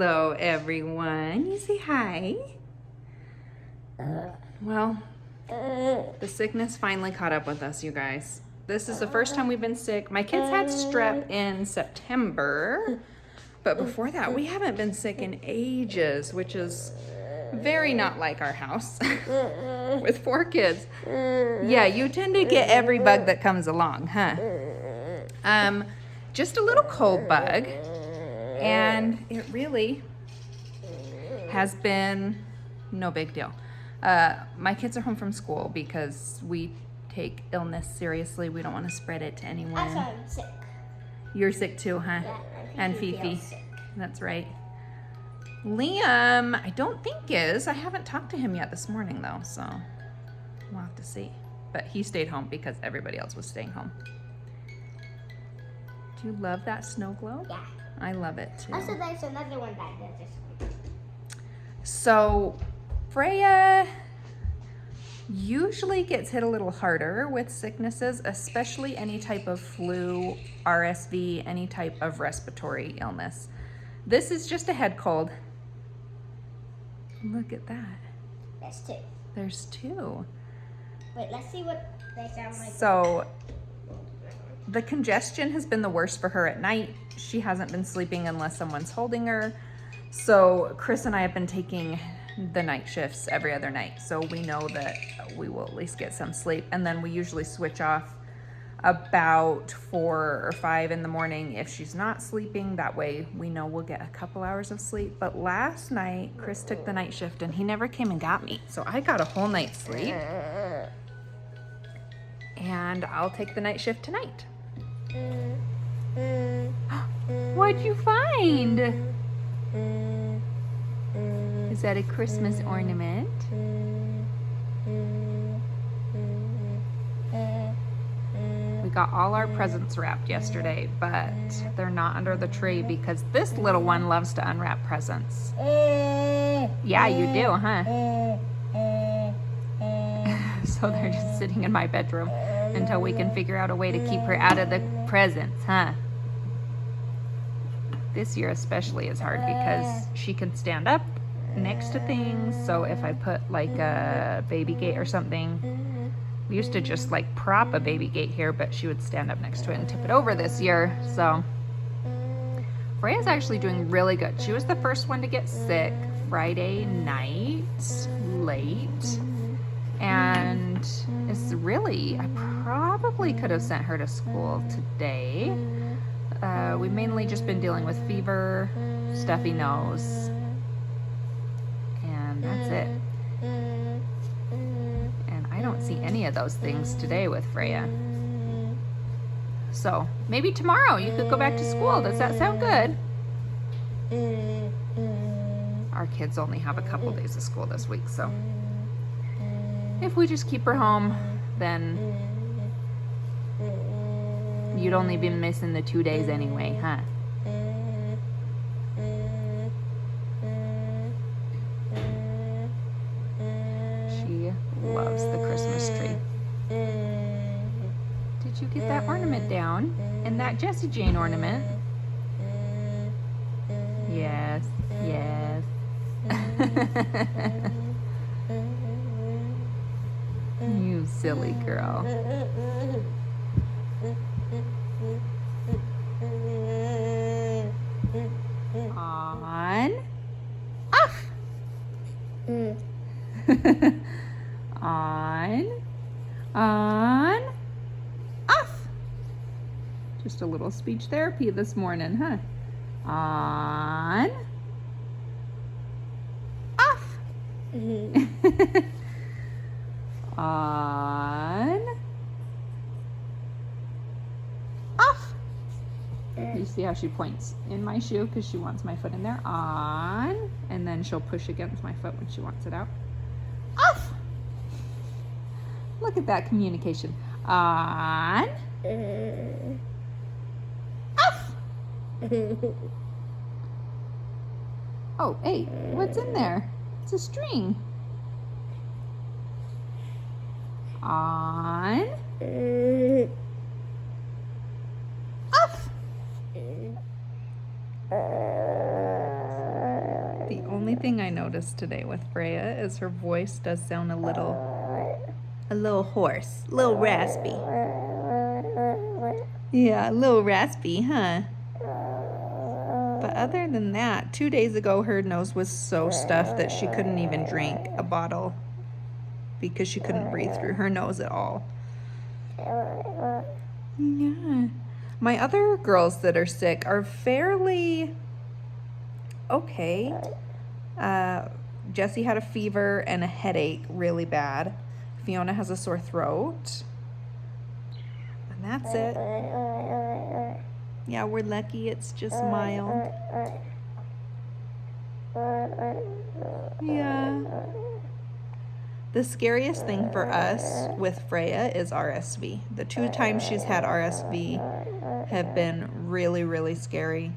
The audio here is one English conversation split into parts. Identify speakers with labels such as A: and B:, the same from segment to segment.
A: Hello, everyone. You say hi. Well, the sickness finally caught up with us, you guys. This is the first time we've been sick. My kids had strep in September, but before that, we haven't been sick in ages, which is very not like our house with 4 kids. Yeah, you tend to get every bug that comes along, huh? Just a little cold bug, and it really has been no big deal. My kids are home from school because we take illness seriously. We don't want to spread it to anyone.
B: I'm sick.
A: You're sick too, huh?
B: Yeah,
A: and Fifi. That's right. Liam, I don't think is. I haven't talked to him yet this morning though, so we'll have to see. But he stayed home because everybody else was staying home. Do you love that snow globe?
B: Yeah.
A: I love it too.
B: Also, there's another one back there.
A: So Freya usually gets hit a little harder with sicknesses, especially any type of flu, RSV, any type of respiratory illness. This is just a head cold. Look at that.
B: There's 2.
A: There's 2.
B: Wait, let's see what they sound like.
A: So the congestion has been the worst for her at night. She hasn't been sleeping unless someone's holding her. So Chris and I have been taking the night shifts every other night. So we know that we will at least get some sleep. And then we usually switch off about 4 or 5 in the morning if she's not sleeping. That way we know we'll get a couple hours of sleep. But last night, Chris took the night shift and he never came and got me. So I got a whole night's sleep. And I'll take the night shift tonight. What'd you find? Is that a Christmas ornament? We got all our presents wrapped yesterday, but they're not under the tree because this little one loves to unwrap presents. Yeah, you do, huh? So they're just sitting in my bedroom until we can figure out a way to keep her out of the presents, huh? This year especially is hard because she can stand up next to things. So if I put like a baby gate or something, we used to just like prop a baby gate here, but she would stand up next to it and tip it over this year. So Freya's actually doing really good. She was the first one to get sick Friday night late. And it's really, I probably could have sent her to school today. We've mainly just been dealing with fever, stuffy nose, and that's it. And I don't see any of those things today with Freya. So maybe tomorrow you could go back to school. Does that sound good? Our kids only have a couple days of school this week, so if we just keep her home, then you'd only be missing the 2 days anyway, huh? She loves the Christmas tree. Did you get that ornament down? And that Jessie Jane ornament? Yes, yes. You silly girl. On. Off. On. Off. Just a little speech therapy this morning, huh? On. Off. On. Off. You see how she points in my shoe because she wants my foot in there. On. And then she'll push against my foot when she wants it out. Off. Look at that communication. On. Off. Oh, hey, what's in there? It's a string. On. Off. only thing I noticed today with Freya is her voice does sound a little hoarse, a little raspy. Yeah, a little raspy, huh? But other than that, 2 days ago, her nose was so stuffed that she couldn't even drink a bottle because she couldn't breathe through her nose at all. Yeah. My other girls that are sick are fairly okay. Jessie had a fever and a headache really bad. Fiona has a sore throat. And that's it. Yeah, we're lucky it's just mild. Yeah. The scariest thing for us with Freya is RSV. The 2 times she's had RSV have been really, really scary.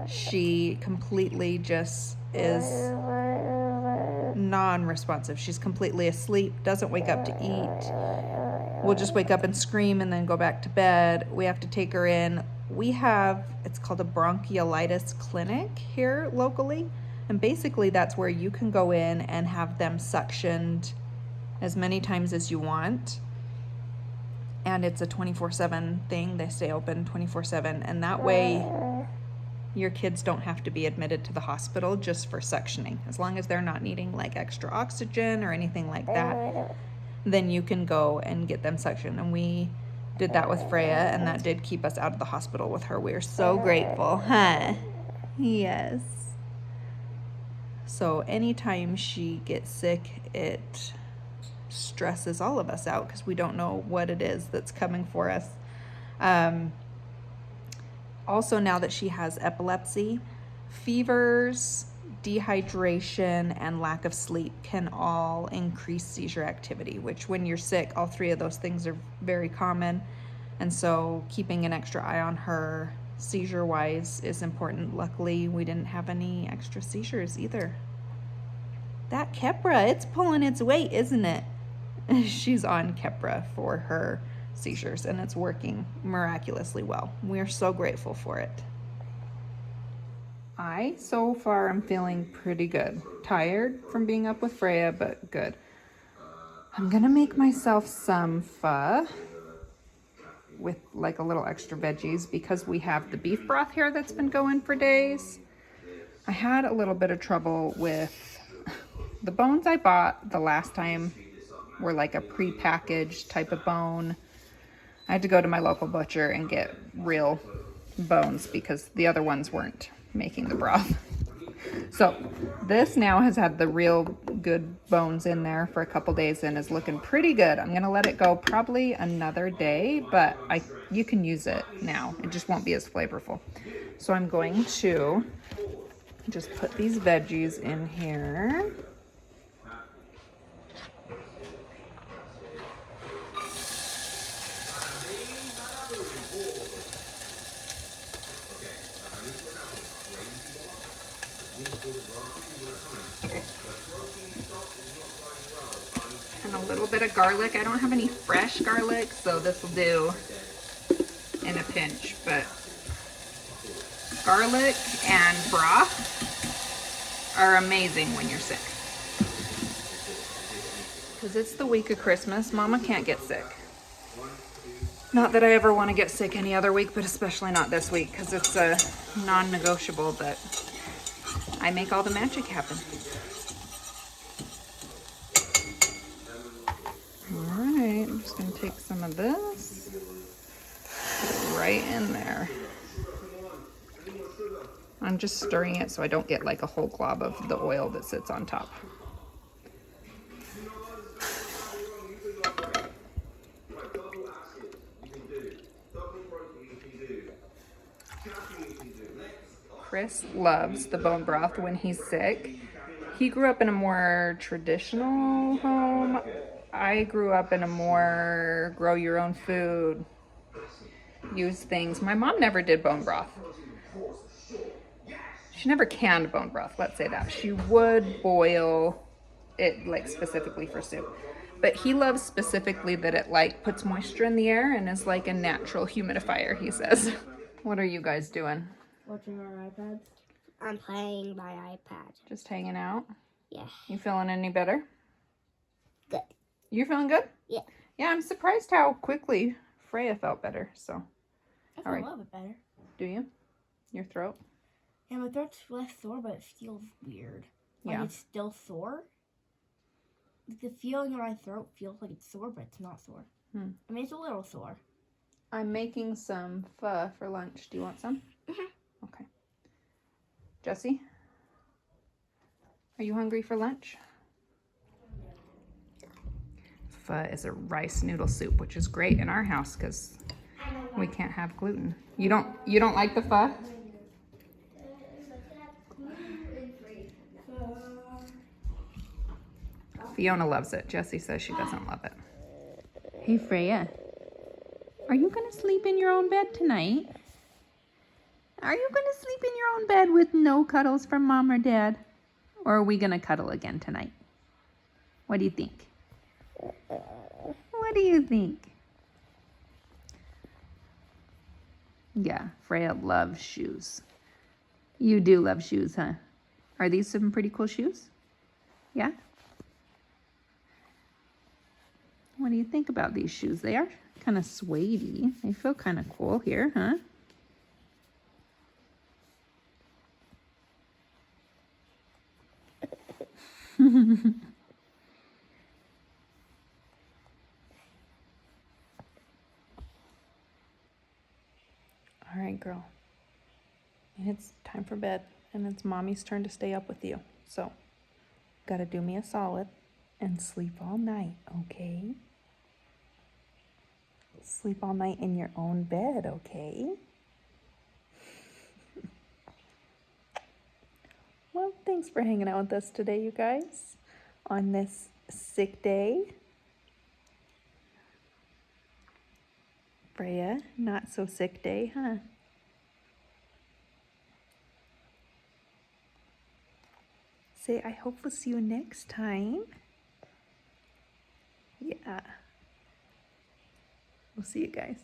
A: She completely just is non-responsive. She's completely asleep, doesn't wake up to eat. We'll just wake up and scream and then go back to bed. We have to take her in. We have, it's called a bronchiolitis clinic here locally. And basically that's where you can go in and have them suctioned as many times as you want. And it's a 24/7 thing. They stay open 24/7. And that way your kids don't have to be admitted to the hospital just for suctioning. As long as they're not needing like extra oxygen or anything like that, then you can go and get them suctioned. And we did that with Freya, and that did keep us out of the hospital with her. We're so grateful, huh? Yes. So anytime she gets sick, it stresses all of us out because we don't know what it is that's coming for us. Also, now that she has epilepsy, fevers, dehydration, and lack of sleep can all increase seizure activity, which when you're sick, all 3 of those things are very common. And so keeping an extra eye on her seizure-wise is important. Luckily, we didn't have any extra seizures either. That Keppra, it's pulling its weight, isn't it? She's on Keppra for her seizures, and it's working miraculously well. We're so grateful for it. I, so far, am feeling pretty good. Tired from being up with Freya, but good. I'm gonna make myself some pho with like a little extra veggies because we have the beef broth here that's been going for days. I had a little bit of trouble with the bones I bought the last time were like a pre-packaged type of bone. I had to go to my local butcher and get real bones because the other ones weren't making the broth. So this now has had the real good bones in there for a couple days and is looking pretty good. I'm gonna let it go probably another day, but you can use it now. It just won't be as flavorful. So I'm going to just put these veggies in here. And a little bit of garlic. I don't have any fresh garlic, so this will do in a pinch, but garlic and broth are amazing when you're sick. Because it's the week of Christmas, Mama can't get sick. Not that I ever want to get sick any other week, but especially not this week, because it's a non-negotiable that I make all the magic happen. All right, I'm just going to take some of this, put it right in there. I'm just stirring it so I don't get like a whole glob of the oil that sits on top. Chris loves the bone broth when he's sick. He grew up in a more traditional home. I grew up in a more grow your own food, use things. My mom never did bone broth. She never canned bone broth, let's say that. She would boil it like specifically for soup. But he loves specifically that it like puts moisture in the air and is like a natural humidifier, he says. What are you guys doing?
B: Watching our iPads. I'm playing my iPad.
A: Just hanging out?
B: Yeah.
A: You feeling any better?
B: Good.
A: You feeling good?
B: Yeah.
A: Yeah, I'm surprised how quickly Freya felt better, so.
C: I feel a little bit better.
A: Do you? Your throat?
C: Yeah, my throat's less sore, but it feels weird. Like
A: Yeah.
C: it's still sore. Like the feeling in my throat feels like it's sore, but it's not sore.
A: Hmm.
C: I mean, it's a little sore.
A: I'm making some pho for lunch. Do you want some?
C: Mm-hmm.
A: Okay. Jesse? Are you hungry for lunch? Pho is a rice noodle soup, which is great in our house because we can't have gluten. You don't like the pho? Fiona loves it. Jessie says she doesn't love it. Hey Freya, are you gonna sleep in your own bed tonight? Are you gonna sleep in your own bed with no cuddles from mom or dad? Or are we gonna cuddle again tonight? What do you think? What do you think? Yeah, Freya loves shoes. You do love shoes, huh? Are these some pretty cool shoes? Yeah? What do you think about these shoes? They are kind of suede-y. They feel kind of cool here, huh? All right, girl. It's time for bed, and it's mommy's turn to stay up with you. So, gotta do me a solid and sleep all night, okay? Sleep all night in your own bed, okay? Well, thanks for hanging out with us today, you guys, on this sick day. Freya, not so sick day, huh? Say, I hope we'll see you next time. Yeah. We'll see you guys.